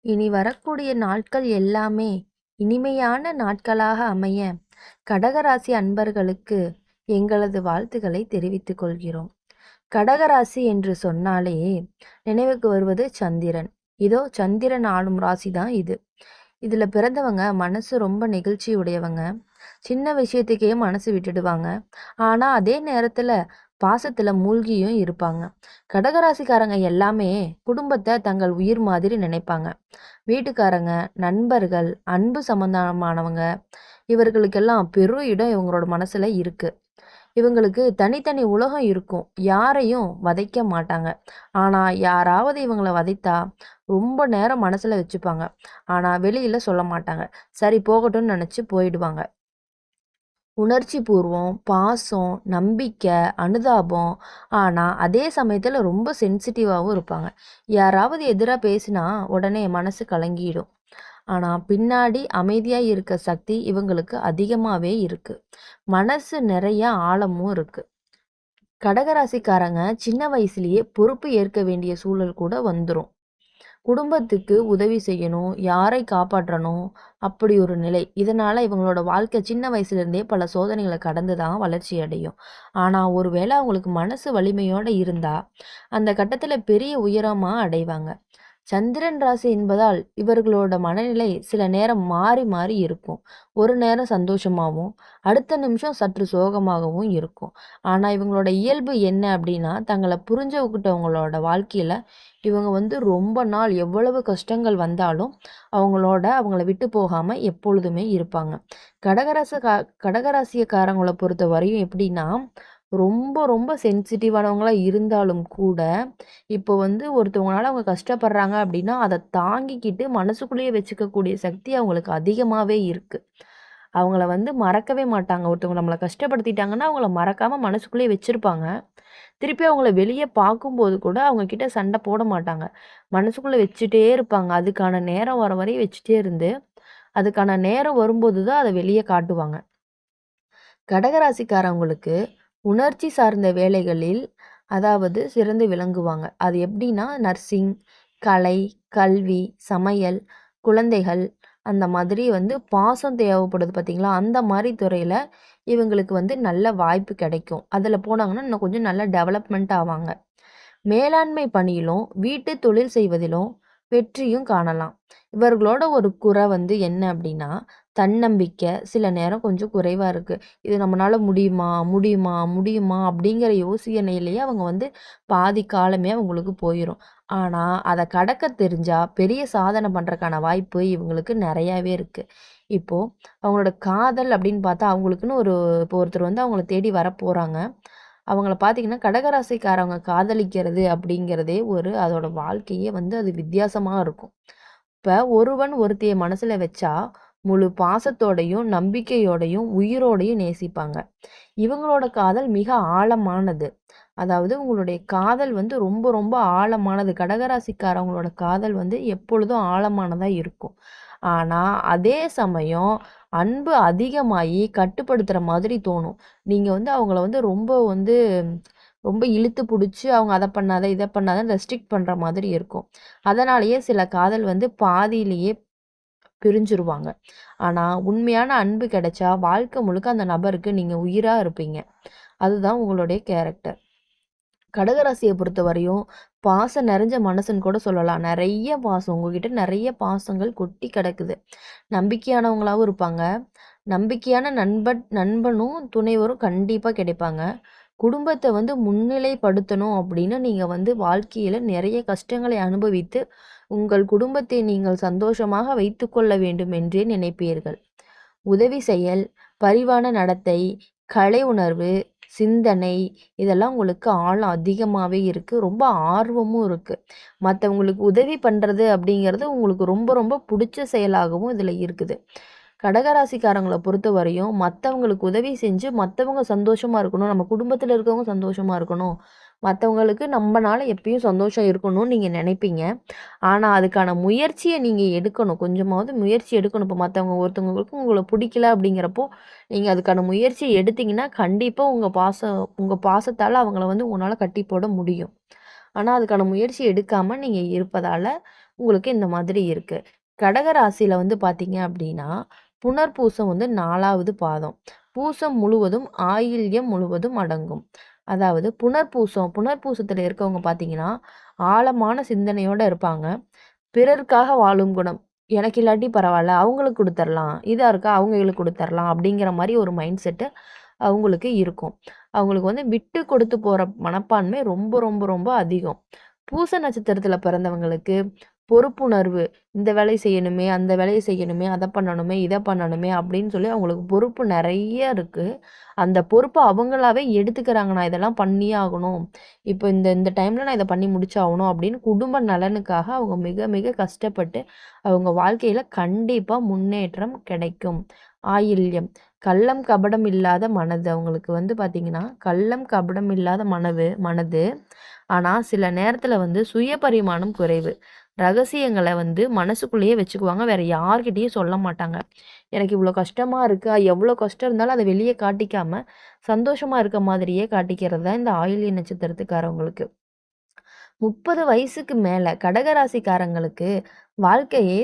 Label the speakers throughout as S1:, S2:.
S1: இனி வரக்கூடிய நாட்கள் எல்லாமே இனிமையான நாட்களாக அமைய கடகராசி அன்பர்களுக்கு எங்களது வாழ்த்துக்களை தெரிவித்துக் கொள்கிறோம். கடகராசி என்று சொன்னாலே நினைவுக்கு வருவது சந்திரன். இதோ சந்திரன் ஆளும் ராசி தான் இது. இதுல பிறந்தவங்க மனசு ரொம்ப நெகிழ்ச்சி உடையவங்க. சின்ன விஷயத்துக்கே மனசு விட்டுடுவாங்க. ஆனா அதே நேரத்துல பாசத்துல மூழ்கியும் இருப்பாங்க. கடகராசிக்காரங்க எல்லாமே குடும்பத்தை தங்கள் உயிர் மாதிரி நினைப்பாங்க. வீட்டுக்காரங்க, நண்பர்கள், அன்பு சம்பந்தமானவங்க இவர்களுக்கெல்லாம் பெரும் இடம் இவங்களோட மனசுல இருக்கு. இவங்களுக்கு தனித்தனி உலகம் இருக்கும். யாரையும் வதைக்க மாட்டாங்க. ஆனா யாராவது இவங்கள வதைத்தா ரொம்ப நேரம் மனசுல வச்சுப்பாங்க. ஆனா வெளியில சொல்ல மாட்டாங்க. சரி போகட்டும்னு நினைச்சு போயிடுவாங்க. உணர்ச்சி பூர்வம், பாசம், நம்பிக்கை, அனுதாபம். ஆனா அதே சமயத்துல ரொம்ப சென்சிட்டிவாவும் இருப்பாங்க. யாராவது எதிரா பேசினா உடனே மனசு கலங்கிடும். ஆனா பின்னாடி அமைதியா இருக்க சக்தி இவங்களுக்கு அதிகமாவே இருக்கு. மனசு நிறைய ஆழமும் இருக்கு. கடகராசிக்காரங்க சின்ன வயசுலயே பொறுப்பு ஏற்க வேண்டிய சூழல் கூட வந்துரும். குடும்பத்துக்கு உதவி செய்யணும், யாரை காப்பாற்றணும், அப்படி ஒரு நிலை. இதனால இவங்களோட வாழ்க்கை சின்ன வயசுல இருந்தே பல சோதனைகளை கடந்து தான் வளர்ச்சி அடையும். ஆனா ஒருவேளை அவங்களுக்கு மனசு வலிமையோட இருந்தா அந்த கட்டத்துல பெரிய உயரமா அடைவாங்க. சந்திரன் ராசி என்பதால் இவர்களோட மனநிலை சில நேரம் மாறி மாறி இருக்கும். ஒரு நேரம் சந்தோஷமாகவும் அடுத்த நிமிஷம் சற்று சோகமாகவும் இருக்கும். ஆனா இவங்களோட இயல்பு என்ன அப்படின்னா, தங்களை புரிஞ்சுக்கிட்டவங்களோட வாழ்க்கையில இவங்க ரொம்ப நாள் எவ்வளவு கஷ்டங்கள் வந்தாலும் அவங்கள விட்டு போகாம எப்பொழுதுமே இருப்பாங்க. கடகராசியக்காரங்களை பொறுத்த வரையும் எப்படின்னா, ரொம்ப ரொம்ப சென்சிட்டிவானவங்களா இருந்தாலும் கூட இப்போ ஒருத்தவங்களால அவங்க கஷ்டப்படுறாங்க அப்படின்னா அதை தாங்கிக்கிட்டு மனசுக்குள்ளேயே வச்சுக்கக்கூடிய சக்தி அவங்களுக்கு அதிகமாகவே இருக்கு. அவங்கள மறக்கவே மாட்டாங்க. ஒருத்தவங்க நம்மளை கஷ்டப்படுத்திட்டாங்கன்னா அவங்கள மறக்காம மனசுக்குள்ளேயே வச்சிருப்பாங்க. திருப்பி அவங்கள வெளியே பார்க்கும்போது கூட அவங்க கிட்ட சண்டை போட மாட்டாங்க. மனசுக்குள்ள வச்சுட்டே இருப்பாங்க. அதுக்கான நேரம் வர வரையும் வச்சுட்டே இருந்து அதுக்கான நேரம் வரும்போது தான் அதை வெளியே காட்டுவாங்க. கடகராசிக்காரவங்களுக்கு உணர்ச்சி சார்ந்த வேலைகளில் அதாவது சிறந்து விளங்குவாங்க. அது எப்படின்னா நர்சிங், கலை, கல்வி, சமையல், குழந்தைகள் அந்த மாதிரி பாசம் தேவைப்படுது பார்த்தீங்களா? அந்த மாதிரி துறையில இவங்களுக்கு நல்ல வாய்ப்பு கிடைக்கும். அதில போனாங்கன்னா இன்னும் கொஞ்சம் நல்லா டெவலப்மெண்ட் ஆவாங்க. மேலாண்மை பணியிலும், வீட்டு தொழில் செய்வதிலும் வெற்றியும் காணலாம். இவர்களோட ஒரு குறை என்ன அப்படின்னா, தன்னம்பிக்கை சில நேரம் கொஞ்சம் குறைவா இருக்கு. இது நம்மனால முடியுமா? முடியுமா? முடியுமா? அப்படிங்கிற யோசனையிலேயே அவங்க பாதி காலமே அவங்களுக்கு போயிரும். ஆனா, அத கடக்க தெரிஞ்சா பெரிய சாதனை பண்றதுக்கான வாய்ப்பு இவங்களுக்கு நெறையாவே இருக்கு. இப்போ அவங்களோட காதல் அப்படின்னு பார்த்தா, அவங்களுக்குன்னு இப்போ ஒருத்தர் அவங்கள தேடி வரப்போறாங்க. அவங்கள பார்த்தீங்கன்னா, கடகராசிக்காரவங்க காதலிக்கிறது அப்படிங்கிறதே அதோட வாழ்க்கையே அது வித்தியாசமா இருக்கும். இப்ப ஒருவன் ஒருத்திய மனசுல வச்சா, முழு பாசத்தோடையும், நம்பிக்கையோடையும், உயிரோடையும் நேசிப்பாங்க. இவங்களோட காதல் மிக ஆழமானது. அதாவது உங்களுடைய காதல் ரொம்ப ரொம்ப ஆழமானது. கடகராசிக்காரவங்களோட காதல் எப்பொழுதும் ஆழமானதா இருக்கும். ஆனா, அதே சமயம் அன்பு அதிகமாயி கட்டுப்படுத்துற மாதிரி தோணும். நீங்க அவங்கள ரொம்ப ரொம்ப இழுத்து புடிச்சு, அவங்க அத பண்ணாத, இத பண்ணாதன்னு ரெஸ்ட்ரிக்ட் பண்ற மாதிரி இருக்கும். அதனாலேயே சில காதல் பாதியிலேயே பிரிஞ்சுருவாங்க. ஆனா, உண்மையான அன்பு கிடைச்சா, வாழ்க்கை முழுக்க அந்த நபருக்கு நீங்க உயிரா இருப்பீங்க. அதுதான் உங்களுடைய கேரக்டர். கடகராசிய பொறுத்தவரையும் பாசம் நிறைஞ்ச மனசுன்னு கூட சொல்லலாம். நெறைய பாசம். உங்ககிட்ட நெறைய பாசங்கள் கொட்டி கிடக்குது. நம்பிக்கையானவங்களாவும் இருப்பாங்க. நம்பிக்கையான நண்பனும், துணைவரும் கண்டிப்பா கிடைப்பாங்க. குடும்பத்த முன்னிலைப்படுத்தணும் அப்படின்னு நீங்க வாழ்க்கையில நிறைய கஷ்டங்களை அனுபவித்து, உங்கள் குடும்பத்தை நீங்கள் சந்தோஷமாக வைத்துக்கொள்ள வேண்டும் என்றே நினைப்பீர்கள். உதவி செயல், பரிவான நடத்தை, கலை உணர்வு, சிந்தனை இதெல்லாம் உங்களுக்கு ஆழம் அதிகமாவே இருக்கு. ரொம்ப ஆர்வமும் இருக்கு. மத்தவங்களுக்கு உதவி பண்றது அப்படிங்கிறது உங்களுக்கு ரொம்ப ரொம்ப புடிச்ச செயலாகவும் இதுல இருக்குது. கடகராசிக்காரங்கள பொறுத்தவரையும் மத்தவங்களுக்கு உதவி செஞ்சு மத்தவங்க சந்தோஷமா இருக்கணும். நம்ம குடும்பத்துல இருக்கவங்க சந்தோஷமா இருக்கணும். மத்தவங்களுக்கு நம்மனால எப்பயும் சந்தோஷம் இருக்கணும்னு நீங்க நினைப்பீங்க. ஆனா, அதுக்கான முயற்சிய நீங்க எடுக்கணும். கொஞ்சமாவது முயற்சி எடுக்கணும். இப்ப ஒருத்தவங்களுக்கு உங்கள பிடிக்கல அப்படிங்கிறப்போ, நீங்க அதுக்கான முயற்சி எடுத்தீங்கன்னா, கண்டிப்பா உங்க பாசத்தால அவங்கள உங்களால கட்டி போட முடியும். ஆனால் அதுக்கான முயற்சி எடுக்காமல் நீங்கள் இருப்பதால் உங்களுக்கு இந்த மாதிரி இருக்குது. கடக ராசியில் வந்து பார்த்தீங்க அப்படின்னா புனர்பூசம் வந்து 4வது பாதம். பூசம் முழுவதும் ஆயில்யம் முழுவதும் அடங்கும். அதாவது புனர்பூசத்தில் இருக்கவங்க பார்த்தீங்கன்னா ஆழமான சிந்தனையோடு இருப்பாங்க. பிறருக்காக வாழும் குணம். எனக்கு இல்லாட்டி பரவாயில்ல, அவங்களுக்கு கொடுத்துர்லாம், இதாக இருக்கா அவங்களுக்கு கொடுத்துர்லாம் அப்படிங்கிற மாதிரி ஒரு மைண்ட் செட்டு அவங்களுக்கு இருக்கும். அவங்களுக்கு வந்து விட்டு கொடுத்து போகிற மனப்பான்மை ரொம்ப ரொம்ப ரொம்ப அதிகம். பூச நட்சத்திரத்தில் பிறந்தவங்களுக்கு பொறுப்புணர்வு, இந்த வேலையை செய்யணுமே, அந்த வேலையை செய்யணுமே, அதை பண்ணணுமே, இதை பண்ணணுமே அப்படின்னு சொல்லி அவங்களுக்கு பொறுப்பு நிறைய இருக்குது. அந்த பொறுப்பை அவங்களாவே எடுத்துக்கிறாங்க. நான் இதெல்லாம் பண்ணியே ஆகணும், இப்போ இந்த இந்த டைமில் நான் இதை பண்ணி முடிச்சாகணும் அப்படின்னு குடும்ப நலனுக்காக அவங்க மிக மிக கஷ்டப்பட்டு அவங்க வாழ்க்கையில் கண்டிப்பாக முன்னேற்றம் கிடைக்கும். ஆயில்யம், கள்ளம் கபடம் இல்லாத மனது. அவங்களுக்கு வந்து பார்த்திங்கன்னா கள்ளம் கபடம் இல்லாத மனது. ஆனால் சில நேரத்தில் வந்து சுய பரிமாணம் குறைவு. ரகசியங்களை வந்து மனசுக்குள்ளேயே வச்சுக்குவாங்க, வேறு யார்கிட்டேயும் சொல்ல மாட்டாங்க. எனக்கு இவ்வளோ கஷ்டமாக இருக்குது, எவ்வளோ கஷ்டம் இருந்தாலும் அதை வெளியே காட்டிக்காமல் சந்தோஷமாக இருக்க மாதிரியே காட்டிக்கிறது தான் இந்த ஆயில்ய நட்சத்திரத்துக்காரவங்களுக்கு. 30 வயசுக்கு மேலே கடகராசிக்காரங்களுக்கு வாழ்க்கையே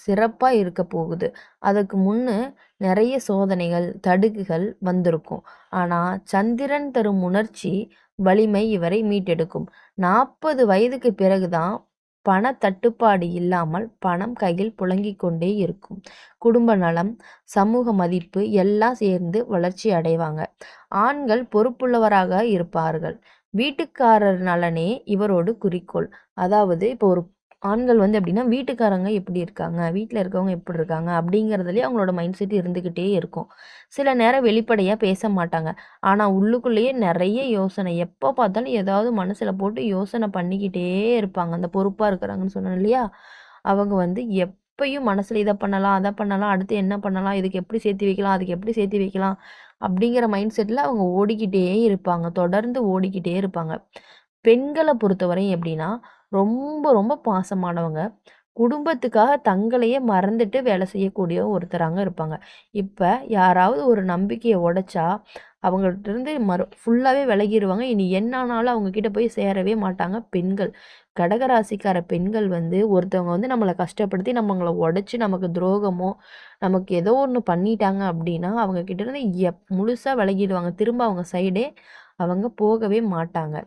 S1: சிறப்பாக இருக்க போகுது. அதுக்கு முன்னே நிறைய சோதனைகள் தடுக்குகள் வந்திருக்கும். ஆனால் சந்திரன் தரும் உணர்ச்சி வலிமை இவரை மீட்டெடுக்கும். 40 வயதுக்கு பிறகுதான் பண தட்டுப்பாடு இல்லாமல் பணம் கையில் புழங்கிக் கொண்டே இருக்கும். குடும்ப நலம், சமூக மதிப்பு எல்லாம் சேர்ந்து வளர்ச்சி அடைவாங்க. ஆண்கள் பொறுப்புள்ளவராக இருப்பார்கள். வீட்டுக்காரர் நலனே இவரோடு குறிக்கோள். அதாவது இப்போ ஒரு ஆண்கள் வந்து எப்படின்னா வீட்டுக்காரங்க எப்படி இருக்காங்க, வீட்டில் இருக்கவங்க எப்படி இருக்காங்க அப்படிங்கிறதுலேயே அவங்களோட மைண்ட் செட் இருந்துக்கிட்டே இருக்கும். சில நேரம் வெளிப்படையாக பேச மாட்டாங்க. ஆனால் உள்ளுக்குள்ளேயே நிறைய யோசனை, எப்போ பார்த்தாலும் ஏதாவது மனசில் போட்டு யோசனை பண்ணிக்கிட்டே இருப்பாங்க. அந்த பொறுப்பாக இருக்கிறாங்கன்னு சொன்னேன் இல்லையா, அவங்க வந்து எப்பயும் மனசில் இதை பண்ணலாம், அதை பண்ணலாம், அடுத்து என்ன பண்ணலாம், இதுக்கு எப்படி சேர்த்து வைக்கலாம், அதுக்கு எப்படி சேர்த்து வைக்கலாம் அப்படிங்கிற மைண்ட் செட்டில் அவங்க ஓடிக்கிட்டே இருப்பாங்க. தொடர்ந்து ஓடிக்கிட்டே இருப்பாங்க. பெண்களை பொறுத்தவரை எப்படின்னா ரொம்ப ரொம்ப பாசமானவங்க. குடும்பத்துக்காக தங்களையே மறந்துட்டு வேலை செய்யக்கூடிய ஒருத்தராங்க இருப்பாங்க. இப்போ யாராவது ஒரு நம்பிக்கையை உடைச்சா அவங்கள்ட்டருந்து ஃபுல்லாகவே விலகிடுவாங்க. இனி என்னானாலும் அவங்கக்கிட்ட போய் சேரவே மாட்டாங்க பெண்கள். கடகராசிக்கார பெண்கள் வந்து ஒருத்தவங்க வந்து நம்மளை கஷ்டப்படுத்தி நம்மளை உடைச்சி நமக்கு துரோகமோ நமக்கு ஏதோ ஒன்று பண்ணிட்டாங்க அப்படின்னா அவங்கக்கிட்டேருந்து முழுசாக விலகிடுவாங்க. திரும்ப அவங்க சைடே அவங்க போகவே மாட்டாங்க.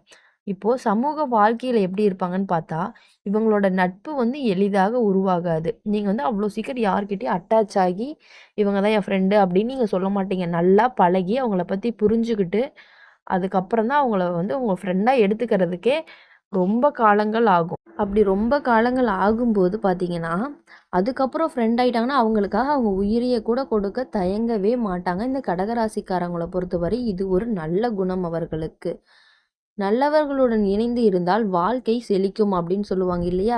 S1: இப்போது சமூக வாழ்க்கையில் எப்படி இருப்பாங்கன்னு பார்த்தா இவங்களோட நட்பு வந்து எளிதாக உருவாகாது. நீங்கள் வந்து அவ்வளோ சீக்கிரம் யார்கிட்டயும் அட்டாச் ஆகி இவங்க தான் என் ஃப்ரெண்டு அப்படின்னு நீங்கள் சொல்ல மாட்டீங்க. நல்லா பழகி அவங்கள பற்றி புரிஞ்சுக்கிட்டு அதுக்கப்புறம் தான் அவங்கள வந்து உங்கள் ஃப்ரெண்டாக எடுத்துக்கிறதுக்கே ரொம்ப காலங்கள் ஆகும். அப்படி ரொம்ப காலங்கள் ஆகும்போது பார்த்தீங்கன்னா அதுக்கப்புறம் ஃப்ரெண்ட் ஆகிட்டாங்கன்னா அவங்களுக்காக அவங்க உயிரியை கூட கொடுக்க தயங்கவே மாட்டாங்க. இந்த கடகராசிக்காரங்களை பொறுத்தவரை இது ஒரு நல்ல குணம் அவர்களுக்கு. நல்லவர்களுடன் இணைந்து இருந்தால் வாழ்க்கை செழிக்கும் அப்படின்னு சொல்லுவாங்க இல்லையா,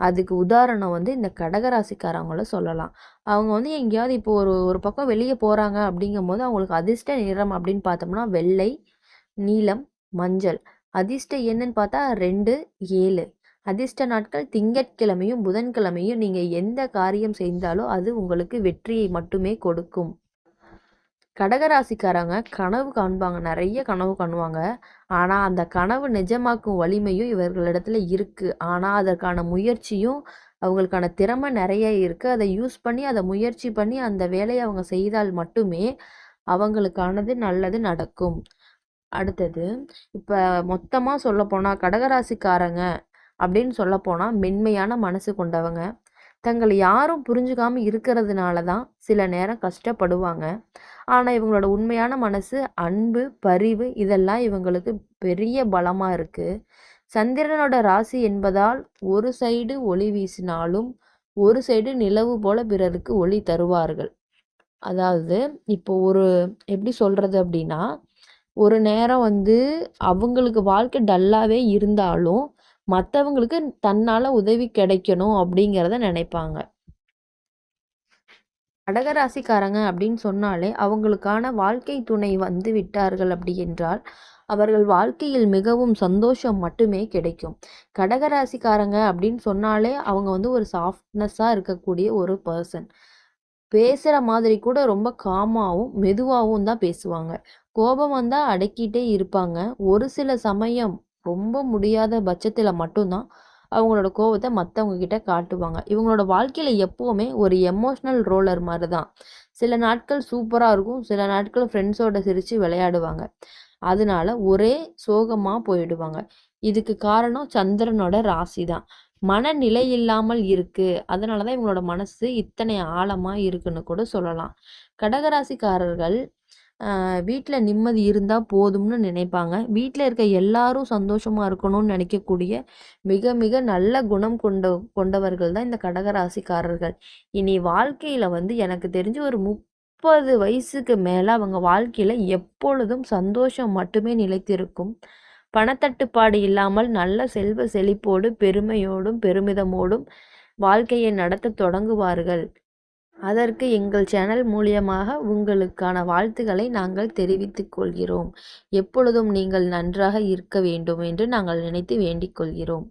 S1: அதுக்கு உதாரணம் வந்து இந்த கடகராசிக்காரங்கள சொல்லலாம். அவங்க வந்து எங்கேயாவது இப்போ ஒரு ஒரு பக்கம் வெளியே போகிறாங்க அப்படிங்கும்போது அவங்களுக்கு அதிர்ஷ்ட நிறம் அப்படின்னு பார்த்தோம்னா வெள்ளை, நீலம், மஞ்சள். அதிர்ஷ்ட எண்ணுன்னு பார்த்தா 2, 7. அதிர்ஷ்ட நாட்கள் திங்கட்கிழமையும் புதன்கிழமையும். நீங்கள் எந்த காரியம் செய்தாலும் அது உங்களுக்கு வெற்றியை மட்டுமே கொடுக்கும். கடகராசிக்காரங்க கனவு காண்பாங்க, நிறைய கனவு காணுவாங்க. ஆனால் அந்த கனவு நிஜமாக்கும் வலிமையும் இவர்களிடத்துல இருக்குது. ஆனால் அதற்கான முயற்சியும் அவங்களுக்கான திறமை நிறைய இருக்குது. அதை யூஸ் பண்ணி அதை முயற்சி பண்ணி அந்த வேலையை அவங்க செய்தால் மட்டுமே அவங்களுக்கானது நல்லது நடக்கும். அடுத்தது இப்போ மொத்தமாக சொல்லப்போனால் கடகராசிக்காரங்க அப்படின்னு சொல்லப்போனால் மென்மையான மனசு கொண்டவங்க. தங்களை யாரும் புரிஞ்சுக்காமல் இருக்கிறதுனால தான் சில நேரம் கஷ்டப்படுவாங்க. ஆனால் இவங்களோட உண்மையான மனசு அன்பு, பரிவு இதெல்லாம் இவங்களுக்கு பெரிய பலமாக இருக்குது. சந்திரனோட ராசி என்பதால் ஒரு சைடு ஒளி வீசினாலும் ஒரு சைடு நிலவு போல பிறருக்கு ஒளி தருவார்கள். அதாவது இப்போ ஒரு எப்படி சொல்கிறது அப்படின்னா ஒரு நேரம் வந்து அவங்களுக்கு வாழ்க்கை டல்லாகவே இருந்தாலும் மற்றவங்களுக்கு தன்னால் உதவி கிடைக்கணும் அப்படிங்கிறத நினைப்பாங்க. கடகராசிக்காரங்க அப்படின்னு சொன்னாலே அவங்களுக்கான வாழ்க்கை துணை வந்து விட்டார்கள் அப்படி என்றால் அவர்கள் வாழ்க்கையில் மிகவும் சந்தோஷம் மட்டுமே கிடைக்கும். கடகராசிக்காரங்க அப்படின்னு சொன்னாலே அவங்க வந்து ஒரு சாஃப்ட்னஸாக இருக்கக்கூடிய ஒரு பர்சன். பேசுகிற மாதிரி கூட ரொம்ப காமாகவும் மெதுவாகவும் தான் பேசுவாங்க. கோபம் வந்தால் அடக்கிட்டே இருப்பாங்க. ஒரு சில சமயம் ரொம்ப முடியாத பட்சத்தில் மட்டும்தான் அவங்களோட கோவத்தை மற்றவங்க கிட்ட காட்டுவாங்க. இவங்களோட வாழ்க்கையில் எப்போவுமே ஒரு எமோஷ்னல் ரோலர் மாதிரி தான். சில நாட்கள் சூப்பராக இருக்கும், சில நாட்கள் ஃப்ரெண்ட்ஸோட சிரித்து விளையாடுவாங்க. அதனால ஒரே சோகமாக போயிடுவாங்க. இதுக்கு காரணம் சந்திரனோட ராசி தான். மனநிலை இல்லாமல் இருக்கு. அதனால தான் இவங்களோட மனசு இத்தனை ஆழமா இருக்குன்னு கூட சொல்லலாம். கடகராசிக்காரர்கள் வீட்டில் நிம்மதி இருந்தால் போதும்னு நினைப்பாங்க. வீட்டில் இருக்க எல்லாரும் சந்தோஷமாக இருக்கணும்னு நினைக்கக்கூடிய மிக மிக நல்ல குணம் கொண்டவர்கள் தான் இந்த கடகராசிக்காரர்கள். இனி வாழ்க்கையில் வந்து எனக்கு தெரிஞ்சு ஒரு 30 வயசுக்கு மேலே அவங்க வாழ்க்கையில் எப்பொழுதும் சந்தோஷம் மட்டுமே நிலைத்திருக்கும். பணத்தட்டுப்பாடு இல்லாமல் நல்ல செல்வ செழிப்போடு பெருமையோடும் பெருமிதமோடும் வாழ்க்கையை நடத்த தொடங்குவார்கள். அதற்கு எங்கள் சேனல் மூலியமாக உங்களுக்கான வாழ்த்துக்களை நாங்கள் தெரிவித்துக் கொள்கிறோம். எப்பொழுதும் நீங்கள் நன்றாக இருக்க வேண்டும் என்று நாங்கள் நினைத்து வேண்டிக் கொள்கிறோம்.